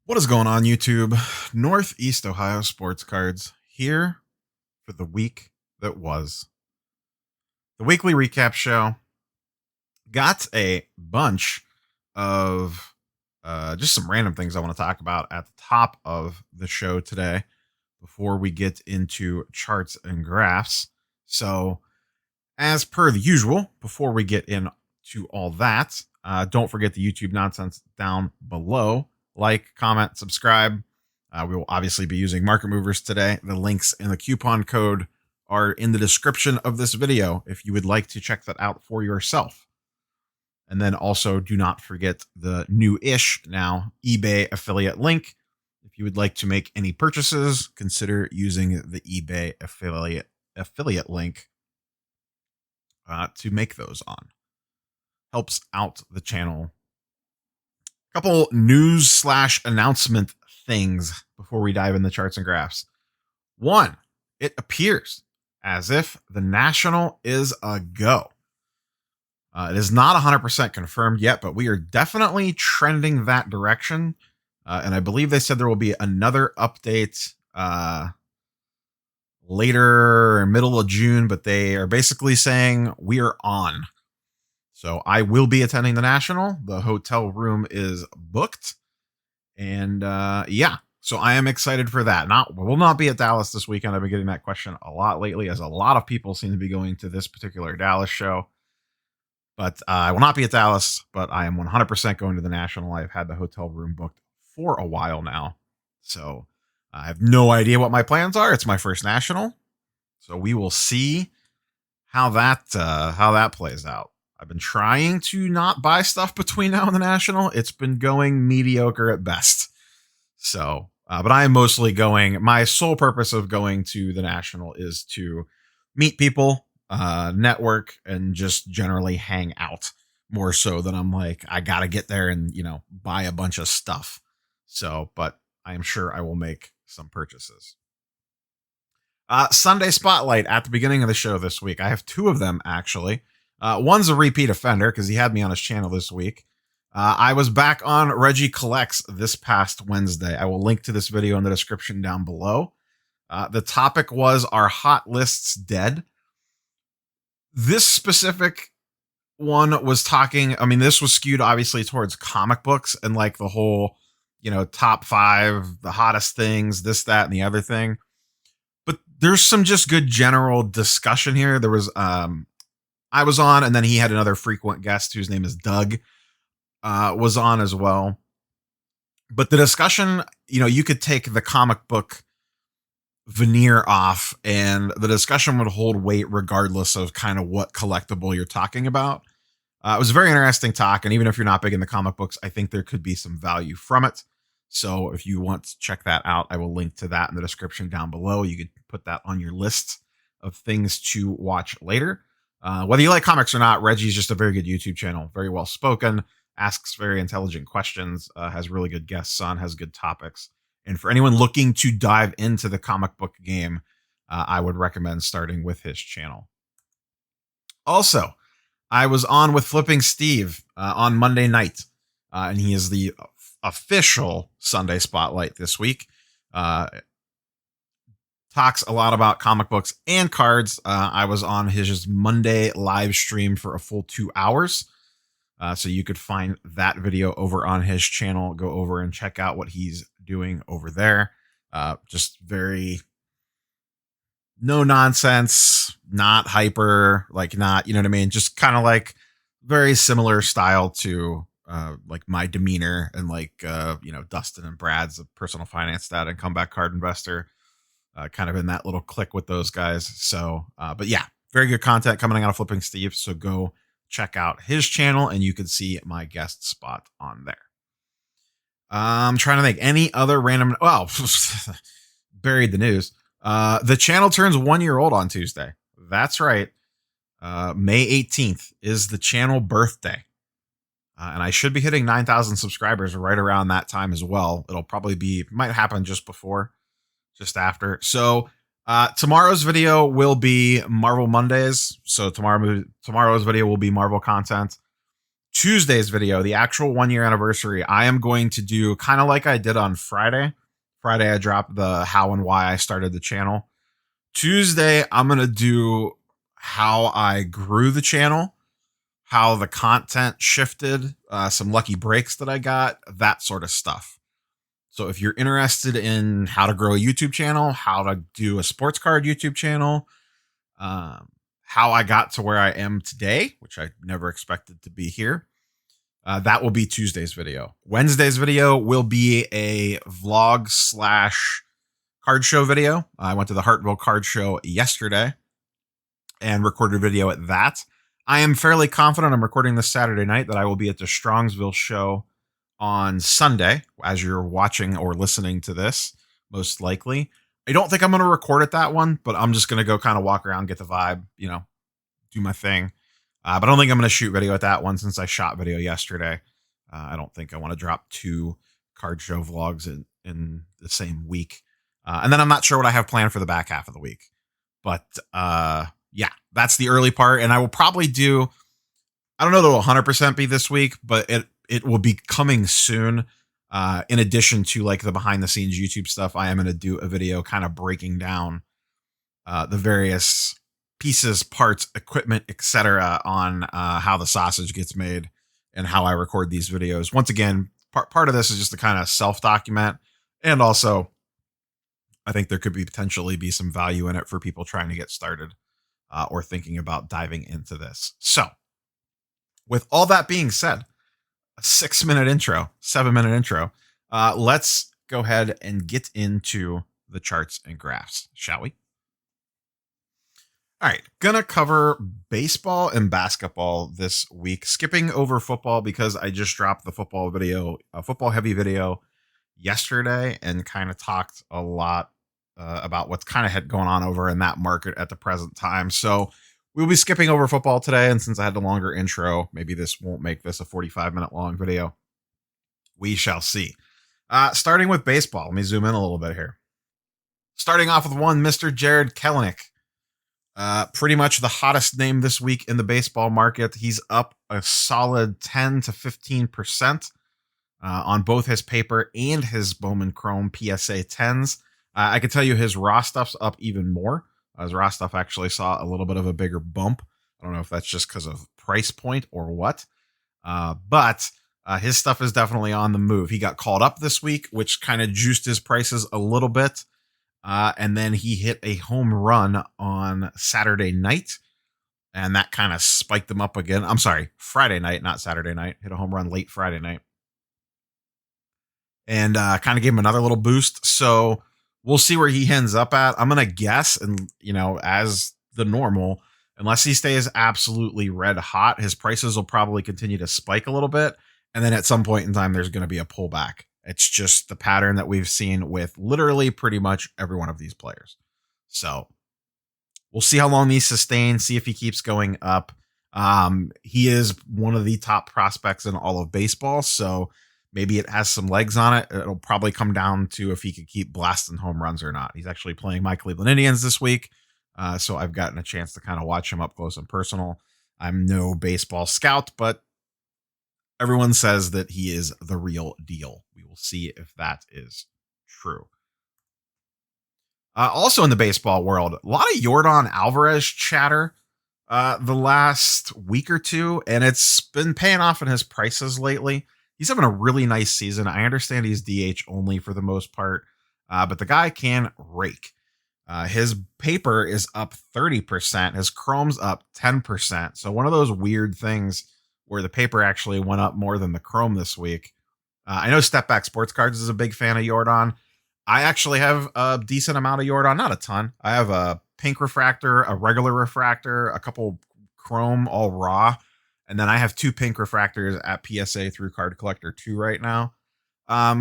What is going on, YouTube? Northeast Ohio Sports Cards here for the week that was. The weekly recap show got a bunch of just some random things I want to talk about at the top of the show today before we get into charts and graphs. So, as per the usual, before we get into all that, don't forget the YouTube nonsense down below. Like, comment, subscribe. We will obviously be using market movers today. The links and the coupon code are in the description of this video if you would like to check that out for yourself. And then also do not forget the new-ish now eBay affiliate link. If you would like to make any purchases, consider using the eBay affiliate link to make those on. Helps out the channel. Couple news / announcement things before we dive in the charts and graphs. One, it appears as if the National is a go. It is not 100% confirmed yet, but we are definitely trending that direction. And I believe they said there will be another update later, middle of June, but they are basically saying we are on. So I will be attending the National. The hotel room is booked. And yeah, so I am excited for that. Will not be at Dallas this weekend. I've been getting that question a lot lately, as a lot of people seem to be going to this particular Dallas show. But I will not be at Dallas, but I am 100% going to the National. I've had the hotel room booked for a while now. So I have no idea what my plans are. It's my first National. So we will see how that plays out. I've been trying to not buy stuff between now and the National. It's been going mediocre at best. So, but I am mostly going. My sole purpose of going to the National is to meet people, network, and just generally hang out more so than I'm like, I got to get there and, buy a bunch of stuff. So, but I am sure I will make some purchases. Sunday Spotlight at the beginning of the show this week. I have two of them, actually. One's a repeat offender because he had me on his channel this week. I was back on Regie Collects this past Wednesday. I will link to this video in the description down below. The topic was, are hot lists dead? This specific one was talking, this was skewed obviously towards comic books and like the whole, top 5, the hottest things, this, that, and the other thing. But there's some just good general discussion here. There was, I was on, and then he had another frequent guest whose name is Doug, was on as well. But the discussion, you could take the comic book veneer off, and the discussion would hold weight regardless of kind of what collectible you're talking about. It was a very interesting talk, and even if you're not big in the comic books, I think there could be some value from it. So if you want to check that out, I will link to that in the description down below. You could put that on your list of things to watch later. Whether you like comics or not, Reggie's just a very good YouTube channel, very well spoken, asks very intelligent questions, has really good guests on, has good topics. And for anyone looking to dive into the comic book game, I would recommend starting with his channel. Also, I was on with Flipping Steve on Monday night, and he is the official Sunday Spotlight this week. Talks a lot about comic books and cards. I was on his Monday live stream for a full 2 hours. So you could find that video over on his channel. Go over and check out what he's doing over there. Just very no nonsense, not hyper, like not, you know what I mean? Just kind of like very similar style to like my demeanor and like, Dustin and Brad's a personal finance dad and comeback card investor. Kind of in that little clique with those guys. So, but yeah, very good content coming out of Flipping Steve. So go check out his channel and you can see my guest spot on there. I'm trying to think any other random. Well, buried the news. The channel turns 1 year old on Tuesday. That's right. May 18th is the channel birthday. And I should be hitting 9,000 subscribers right around that time as well. It'll probably might happen just before. Just after. So tomorrow's video will be Marvel Mondays. So tomorrow's video will be Marvel content. Tuesday's video, the actual 1 year anniversary, I am going to do kind of like I did on Friday. Friday, I dropped the how and why I started the channel. Tuesday, I'm going to do how I grew the channel, how the content shifted, some lucky breaks that I got, that sort of stuff. So if you're interested in how to grow a YouTube channel, how to do a sports card YouTube channel, how I got to where I am today, which I never expected to be here, that will be Tuesday's video. Wednesday's video will be a vlog slash card show video. I went to the Hartville card show yesterday and recorded a video at that. I am fairly confident I'm recording this Saturday night that I will be at the Strongsville show on Sunday as you're watching or listening to this, most likely. I don't think I'm going to record at that one, but I'm just going to go kind of walk around, get the vibe, do my thing. But I don't think I'm going to shoot video at that one since I shot video yesterday. I don't think I want to drop 2 card show vlogs in the same week. And then I'm not sure what I have planned for the back half of the week. But yeah, that's the early part. And I will probably do, I don't know that it'll 100% be this week, but it will be coming soon. In addition to like the behind the scenes YouTube stuff, I am going to do a video kind of breaking down the various pieces, parts, equipment, etc. on how the sausage gets made and how I record these videos. Once again, part of this is just to kind of self-document, and also I think there could be potentially be some value in it for people trying to get started or thinking about diving into this. So with all that being said, a 6-minute intro, 7-minute intro, let's go ahead and get into the charts and graphs, shall we? All right, gonna cover baseball and basketball this week, skipping over football because I just dropped the football video, a football heavy video yesterday, and kind of talked a lot about what's kind of had going on over in that market at the present time. So we'll be skipping over football today, and since I had the longer intro, maybe this won't make this a 45-minute long video. We shall see. Starting with baseball, let me zoom in a little bit here. Starting off with one, Mr. Jared Kelenic. Pretty much the hottest name this week in the baseball market. He's up a solid 10 to 15% on both his paper and his Bowman Chrome PSA 10s. I can tell you his raw stuff's up even more. His raw stuff actually saw a little bit of a bigger bump. I don't know if that's just because of price point or what, but his stuff is definitely on the move. He got called up this week, which kind of juiced his prices a little bit. And then he hit a home run on Saturday night, and that kind of spiked them up again. I'm sorry, Friday night, not Saturday night. Hit a home run late Friday night, and kind of gave him another little boost. So we'll see where he ends up at. I'm going to guess, and as the normal, unless he stays absolutely red hot, his prices will probably continue to spike a little bit. And then at some point in time, there's going to be a pullback. It's just the pattern that we've seen with literally pretty much every one of these players. So we'll see how long these sustain, see if he keeps going up. He is one of the top prospects in all of baseball, so maybe it has some legs on it. It'll probably come down to if he could keep blasting home runs or not. He's actually playing my Cleveland Indians this week, so I've gotten a chance to kind of watch him up close and personal. I'm no baseball scout, but everyone says that he is the real deal. We will see if that is true. Also in the baseball world, a lot of Yordan Alvarez chatter the last week or two, and it's been paying off in his prices lately. He's having a really nice season. I understand he's DH only for the most part, but the guy can rake. His paper is up 30%. His chrome's up 10%. So one of those weird things where the paper actually went up more than the chrome this week. I know Step Back Sports Cards is a big fan of Yordan. I actually have a decent amount of Yordan, not a ton. I have a pink refractor, a regular refractor, a couple chrome, all raw. And then I have 2 pink refractors at PSA through Card Collector 2 right now. I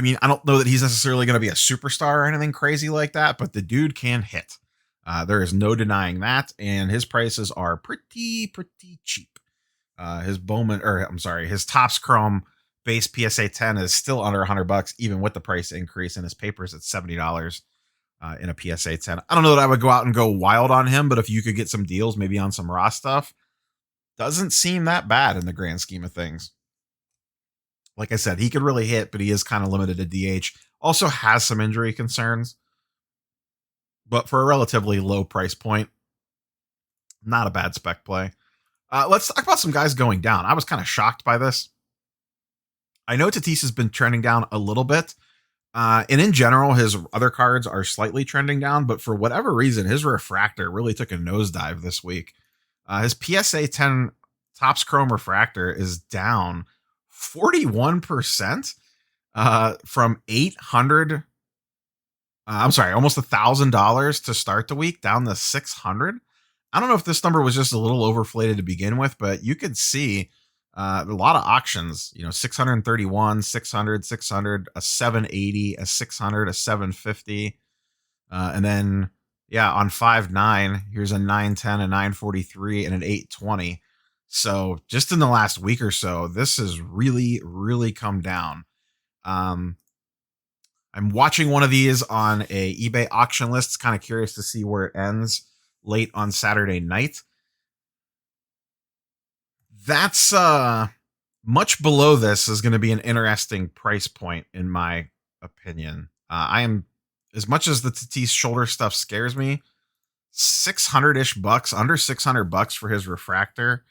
mean, I don't know that he's necessarily going to be a superstar or anything crazy like that, but the dude can hit. There is no denying that, and his prices are pretty cheap. His Topps Chrome base PSA 10 is still under $100, even with the price increase, and his paper's at $70 in a PSA 10. I don't know that I would go out and go wild on him, but if you could get some deals, maybe on some raw stuff, doesn't seem that bad in the grand scheme of things. Like I said, he could really hit, but he is kind of limited to DH. Also has some injury concerns, but for a relatively low price point, not a bad spec play. Let's talk about some guys going down. I was kind of shocked by this. I know Tatis has been trending down a little bit. And in general, his other cards are slightly trending down, but for whatever reason, his refractor really took a nosedive this week. His PSA 10 Topps Chrome refractor is down 41% from 800. I'm sorry, almost $1,000 to start the week, down to 600. I don't know if this number was just a little overflated to begin with, but you could see a lot of auctions, 631, 600, 600, a 780, a 600, a 750. And then, on 5.9, here's a 910, a 943, and an 820. So just in the last week or so, this has really, really come down. I'm watching one of these on a eBay auction list. Kind of curious to see where it ends late on Saturday night. That's much below this is going to be an interesting price point, in my opinion. I am, as much as the Tatis shoulder stuff scares me, 600-ish bucks, under $600 for his refractor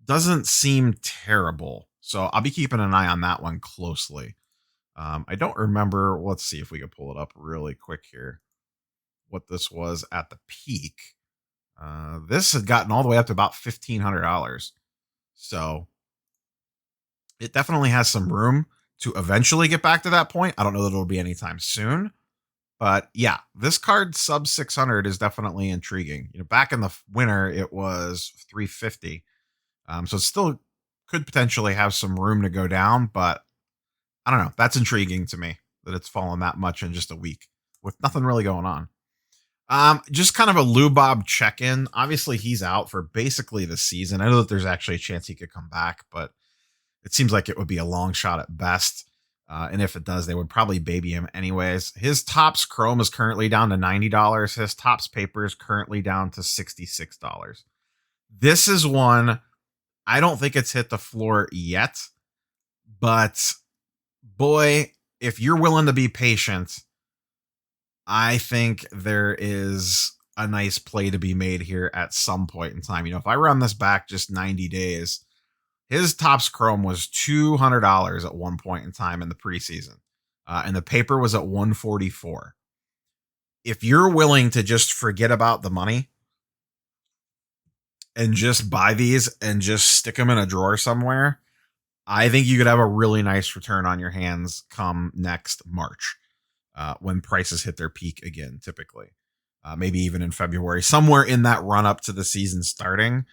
doesn't seem terrible. So I'll be keeping an eye on that one closely. I don't remember. Let's see if we can pull it up really quick here. What this was at the peak. This had gotten all the way up to about $1,500. So it definitely has some room to eventually get back to that point. I don't know that it'll be anytime soon, but yeah, this card sub 600 is definitely intriguing. Back in the winter, it was 350. So it still could potentially have some room to go down, but I don't know. That's intriguing to me that it's fallen that much in just a week with nothing really going on. Just kind of a Lou Bob check-in. Obviously, he's out for basically the season. I know that there's actually a chance he could come back, but it seems like it would be a long shot at best. And if it does, they would probably baby him anyways. His Topps Chrome is currently down to $90. His Topps Paper is currently down to $66. This is one, I don't think it's hit the floor yet, but boy, if you're willing to be patient, I think there is a nice play to be made here at some point in time. If I run this back just 90 days, his Topps Chrome was $200 at one point in time in the preseason. And the paper was at $144. If you're willing to just forget about the money and just buy these and just stick them in a drawer somewhere, I think you could have a really nice return on your hands come next March. When prices hit their peak again, typically. Maybe even in February, somewhere in that run up to the season starting,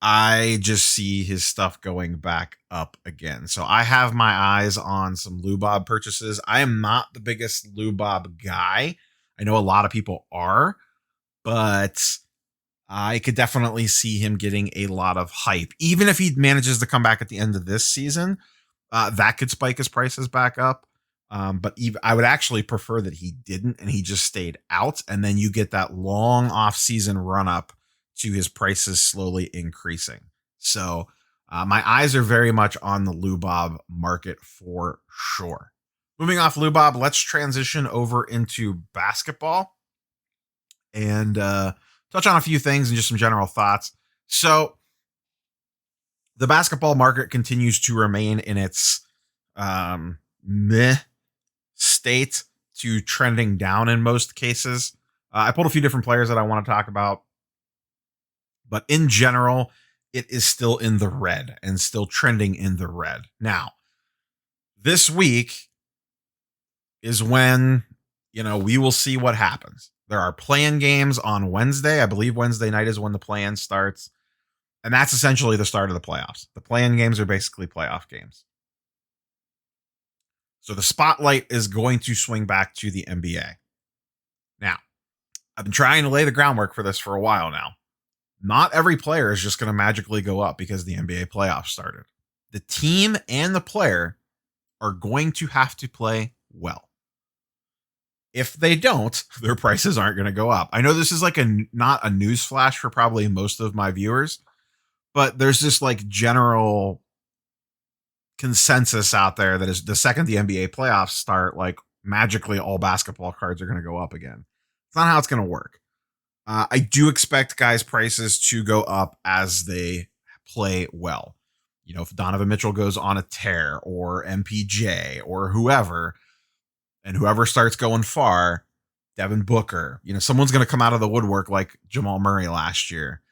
I just see his stuff going back up again. So I have my eyes on some Lou Bob purchases. I am not the biggest Lou Bob guy. I know a lot of people are, but I could definitely see him getting a lot of hype. Even if he manages to come back at the end of this season, that could spike his prices back up. But I would actually prefer that he didn't and he just stayed out, and then you get that long off-season run-up to his prices slowly increasing. So my eyes are very much on the Lou Bob market for sure. Moving off Lou Bob, let's transition over into basketball and touch on a few things and just some general thoughts. So the basketball market continues to remain in its meh state to trending down in most cases. I pulled a few different players that I want to talk about, but in general, it is still in the red and still trending in the red. Now, this week is when, we will see what happens. There are play-in games on Wednesday. I believe Wednesday night is when the play-in starts. And that's essentially the start of the playoffs. The play-in games are basically playoff games. So the spotlight is going to swing back to the NBA. Now, I've been trying to lay the groundwork for this for a while now. Not every player is just going to magically go up because the NBA playoffs started. The team and the player are going to have to play well. If they don't, their prices aren't going to go up. I know this is like not a news flash for probably most of my viewers, but there's just like general consensus out there that is the second the NBA playoffs start, like magically all basketball cards are going to go up again. It's not how it's going to work. I do expect guys' prices to go up as they play well. You know, if Donovan Mitchell goes on a tear or MPJ or whoever, and whoever starts going far, Devin Booker, you know, someone's going to come out of the woodwork like Jamal Murray last year.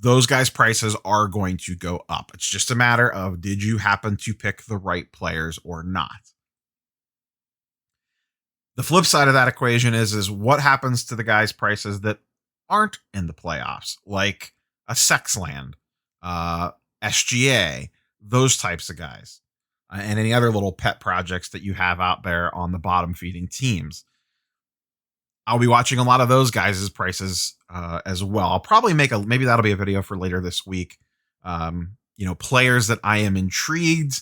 Those guys' prices are going to go up. It's just a matter of, did you happen to pick the right players or not? The flip side of that equation is what happens to the guys' prices that aren't in the playoffs, like a Sexland, SGA, those types of guys, and any other little pet projects that you have out there on the bottom feeding teams. I'll be watching a lot of those guys' prices as well. I'll probably maybe that'll be a video for later this week. You know, players that I am intrigued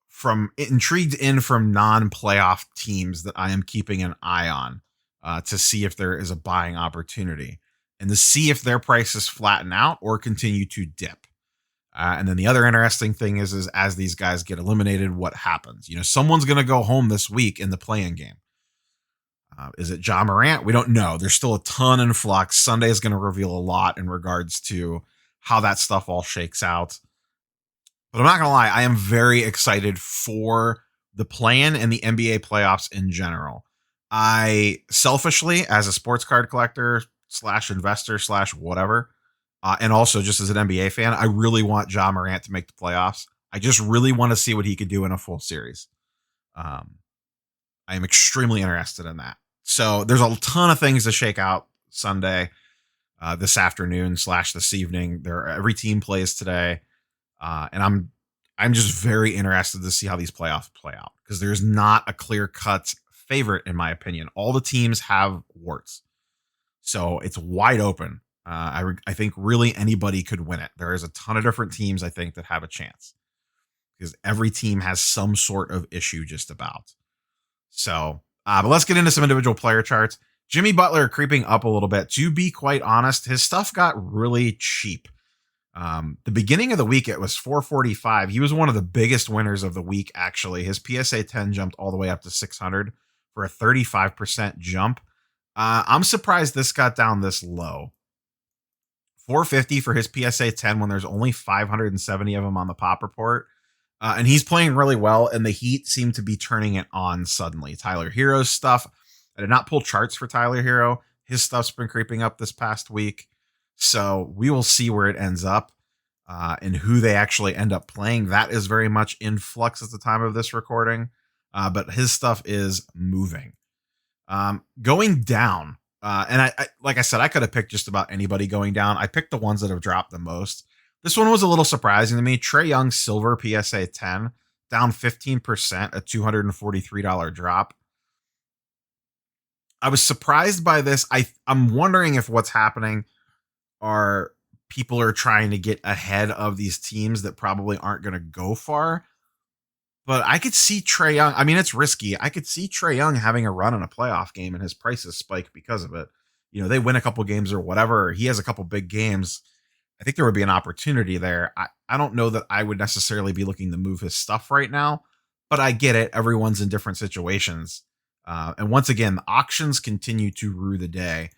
from non-playoff teams that I am keeping an eye on to see if there is a buying opportunity and to see if their prices flatten out or continue to dip. And then the other interesting thing is as these guys get eliminated, what happens? You know, someone's going to go home this week in the play-in game. Is it Ja Morant? We don't know. There's still a ton in flux. Sunday is going to reveal a lot in regards to how that stuff all shakes out. But I'm not going to lie, I am very excited for the play-in and the NBA playoffs in general. I selfishly, as a sports card collector / investor / whatever, and also just as an NBA fan, I really want Ja Morant to make the playoffs. I just really want to see what he could do in a full series. I am extremely interested in that. So there's a ton of things to shake out Sunday, this afternoon / this evening. Every team plays today. And I'm just very interested to see how these playoffs play out because there's not a clear-cut favorite, in my opinion. All the teams have warts. So it's wide open. I think really anybody could win it. There is a ton of different teams, I think, that have a chance because every team has some sort of issue just about. So, but let's get into some individual player charts. Jimmy Butler creeping up a little bit. To be quite honest, his stuff got really cheap. The beginning of the week, it was $445. He was one of the biggest winners of the week, actually. His PSA 10 jumped all the way up to 600 for a 35% jump. I'm surprised this got down this low. 450 for his PSA 10 when there's only 570 of them on the pop report. And he's playing really well, and the Heat seem to be turning it on suddenly. Tyler Hero's stuff. I did not pull charts for Tyler Hero. His stuff's been creeping up this past week. So we will see where it ends up and who they actually end up playing. That is very much in flux at the time of this recording. But his stuff is moving. Going down. And I like I said, I could have picked just about anybody going down. I picked the ones that have dropped the most. This one was a little surprising to me. Trey Young silver PSA 10 down 15%, a $243 drop. I was surprised by this. I'm wondering if what's happening are people are trying to get ahead of these teams that probably aren't going to go far. But I could see Trey Young. I mean, it's risky. I could see Trey Young having a run in a playoff game and his prices spike because of it. You know, they win a couple games or whatever. Or he has a couple big games. I think there would be an opportunity there. I don't know that I would necessarily be looking to move his stuff right now, but I get it. Everyone's in different situations. And once again, the auctions continue to rue the day.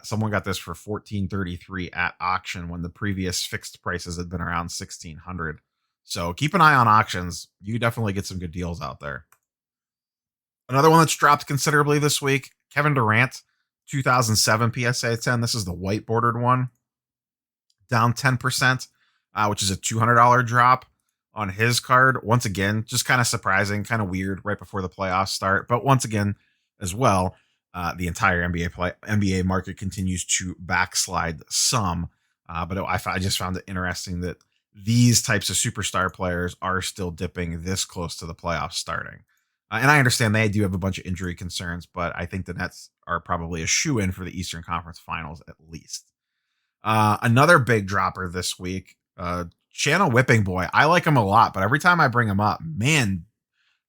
Someone got this for $14.33 at auction when the previous fixed prices had been around $1,600. So keep an eye on auctions. You definitely get some good deals out there. Another one that's dropped considerably this week, Kevin Durant, 2007 PSA 10. This is the white bordered one. Down 10%, which is a $200 drop on his card. Once again, just kind of surprising, kind of weird right before the playoffs start. But once again, as well, the entire NBA market continues to backslide some. But I just found it interesting that these types of superstar players are still dipping this close to the playoffs starting. And I understand they do have a bunch of injury concerns, but I think the Nets are probably a shoe-in for the Eastern Conference Finals at least. Another big dropper this week, Channel Whipping Boy. I like him a lot, but every time I bring him up, man,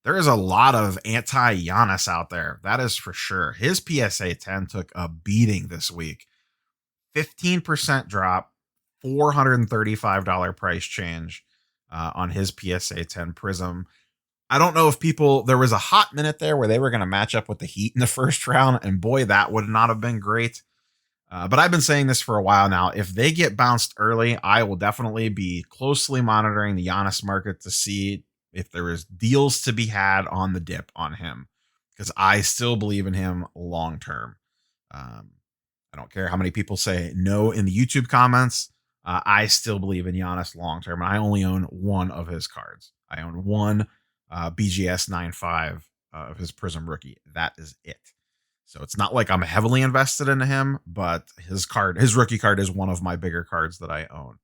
there is a lot of anti-Giannis out there. That is for sure. His PSA 10 took a beating this week. 15% drop, $435 price change on his PSA 10 Prism. I don't know if there was a hot minute there where they were going to match up with the Heat in the first round, and boy, that would not have been great. But I've been saying this for a while now. If they get bounced early, I will definitely be closely monitoring the Giannis market to see if there is deals to be had on the dip on him, because I still believe in him long term. I don't care how many people say no in the YouTube comments. I still believe in Giannis long term, and I only own one of his cards. I own one BGS 9.5 of his Prism rookie. That is it. So it's not like I'm heavily invested into him, but his rookie card is one of my bigger cards that I own.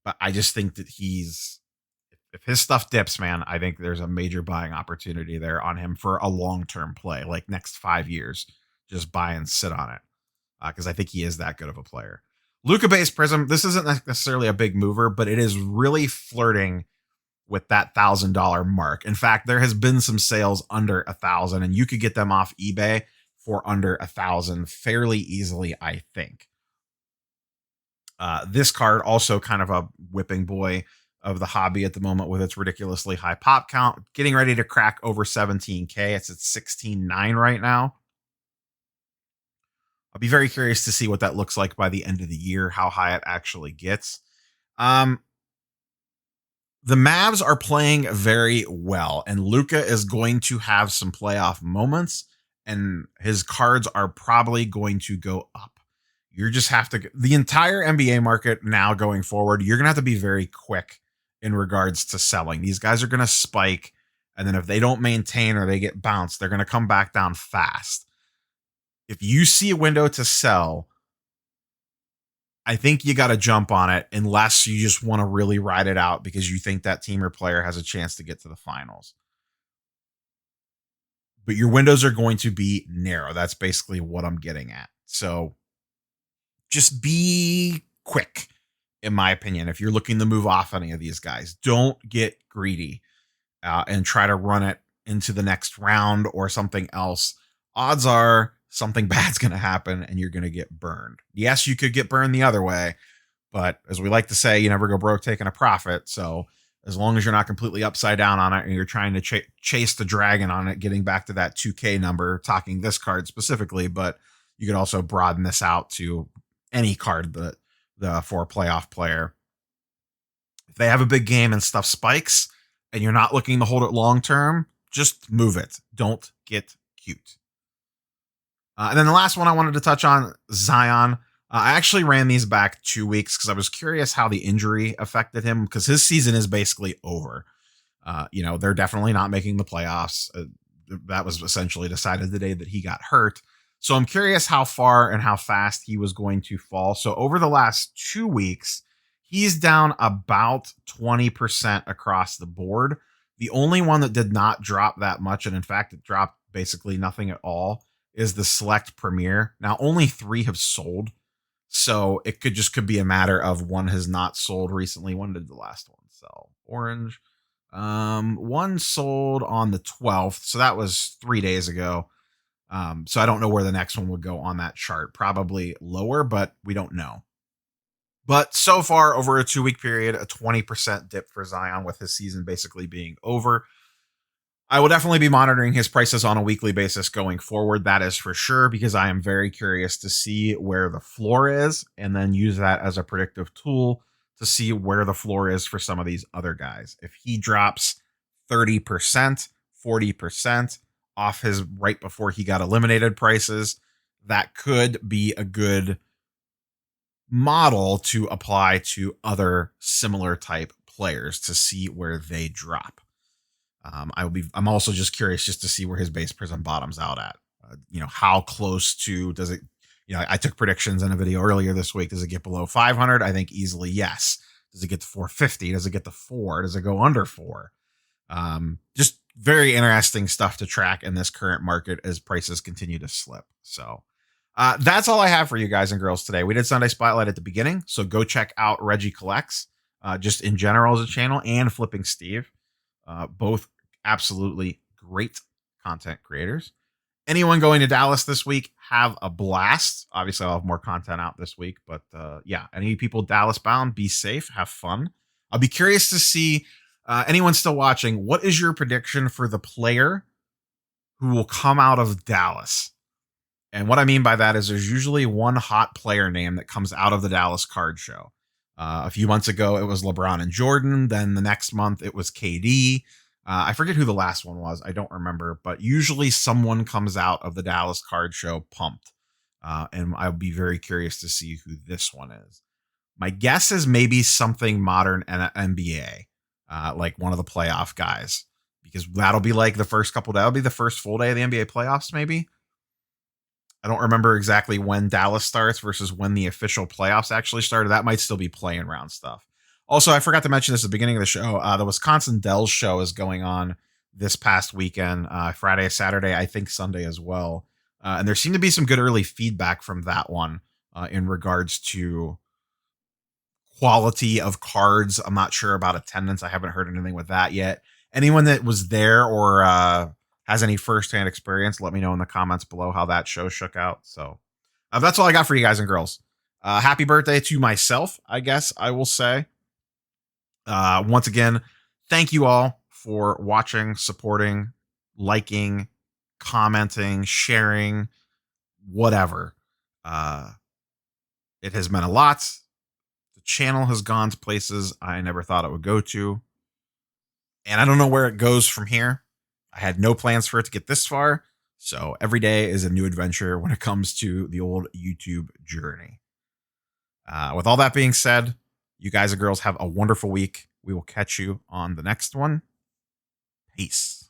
But I just think that if his stuff dips, man, I think there's a major buying opportunity there on him for a long-term play, like next 5 years. Just buy and sit on it, because I think he is that good of a player. Luka-based Prism, this isn't necessarily a big mover, but it is really flirting with that $1,000 mark. In fact, there has been some sales under 1,000, and you could get them off eBay for under 1,000 fairly easily, I think. This card also kind of a whipping boy of the hobby at the moment with its ridiculously high pop count, getting ready to crack over 17K. It's at 16.9 right now. I'll be very curious to see what that looks like by the end of the year, how high it actually gets. The Mavs are playing very well, and Luka is going to have some playoff moments, and his cards are probably going to go up. You just have to, the entire NBA market now going forward, you're going to have to be very quick in regards to selling. These guys are going to spike, and then if they don't maintain or they get bounced, they're going to come back down fast. If you see a window to sell, I think you got to jump on it, unless you just want to really ride it out because you think that team or player has a chance to get to the finals. But your windows are going to be narrow. That's basically what I'm getting at. So just be quick, in my opinion. If you're looking to move off any of these guys, don't get greedy and try to run it into the next round or something else. Odds are something bad's going to happen and you're going to get burned. Yes, you could get burned the other way, but as we like to say, you never go broke taking a profit. So as long as you're not completely upside down on it and you're trying to chase the dragon on it, getting back to that 2K number, talking this card specifically, but you could also broaden this out to any card for a playoff player. If they have a big game and stuff spikes and you're not looking to hold it long term, just move it. Don't get cute. And then the last one I wanted to touch on, Zion. I actually ran these back 2 weeks because I was curious how the injury affected him, because his season is basically over. They're definitely not making the playoffs. That was essentially decided the day that he got hurt. So I'm curious how far and how fast he was going to fall. So over the last 2 weeks, he's down about 20% across the board. The only one that did not drop that much, and in fact, it dropped basically nothing at all, is the Select Premier. Now, only 3 have sold. So it could be a matter of one has not sold recently. When did the last one sell? Orange. One sold on the 12th. So that was 3 days ago. So I don't know where the next one would go on that chart. Probably lower, but we don't know. But so far, over a 2 week period, a 20% dip for Zion, with his season basically being over. I will definitely be monitoring his prices on a weekly basis going forward. That is for sure, because I am very curious to see where the floor is and then use that as a predictive tool to see where the floor is for some of these other guys. If he drops 30%, 40% off his right before he got eliminated prices, that could be a good model to apply to other similar type players to see where they drop. I'm also just curious just to see where his base Prism bottoms out at. How close to does it? I took predictions in a video earlier this week. Does it get below 500? I think easily yes. Does it get to 450? Does it get to 4? Does it go under 4? Just very interesting stuff to track in this current market as prices continue to slip. So that's all I have for you guys and girls today. We did Sunday Spotlight at the beginning, so go check out Regie Collects, just in general as a channel, and Flipping Steve. Both absolutely great content creators. anyone going to Dallas this week, have a blast. Obviously, I'll have more content out this week, but yeah, any people Dallas bound, be safe, have fun. I'll be curious to see anyone still watching. What is your prediction for the player who will come out of Dallas? And what I mean by that is there's usually one hot player name that comes out of the Dallas card show. A few months ago, it was LeBron and Jordan. Then the next month, it was KD. I forget who the last one was. I don't remember. But usually someone comes out of the Dallas card show pumped. And I'll be very curious to see who this one is. My guess is maybe something modern and NBA, like one of the playoff guys, because that'll be like the first couple. That'll be the first full day of the NBA playoffs, maybe. I don't remember exactly when Dallas starts versus when the official playoffs actually started. That might still be playing round stuff. Also, I forgot to mention this at the beginning of the show. The Wisconsin Dells show is going on this past weekend, Friday, Saturday, I think Sunday as well. And there seemed to be some good early feedback from that one in regards to quality of cards. I'm not sure about attendance. I haven't heard anything with that yet. Anyone that was there or has any firsthand experience, let me know in the comments below how that show shook out. So that's all I got for you guys and girls. Happy birthday to myself, I guess I will say. Once again, thank you all for watching, supporting, liking, commenting, sharing, whatever. It has meant a lot. The channel has gone to places I never thought it would go to. And I don't know where it goes from here. I had no plans for it to get this far. So every day is a new adventure when it comes to the old YouTube journey. With all that being said, you guys and girls have a wonderful week. We will catch you on the next one. Peace.